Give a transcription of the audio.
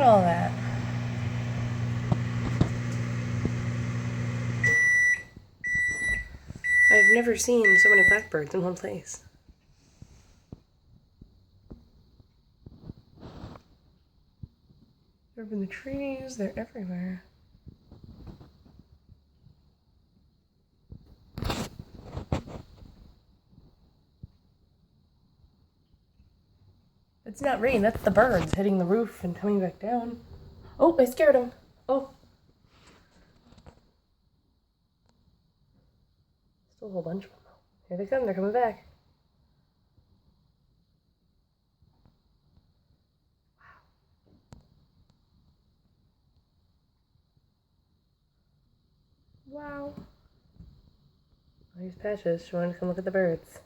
all that. I've never seen so many blackbirds in one place. They're up in the trees, they're everywhere. It's not rain, that's the birds hitting the roof and coming back down. Oh, I scared them. Oh. Still a whole bunch of them. Here they come, they're coming back. Wow. Here's Patches. She wanted to come look at the birds.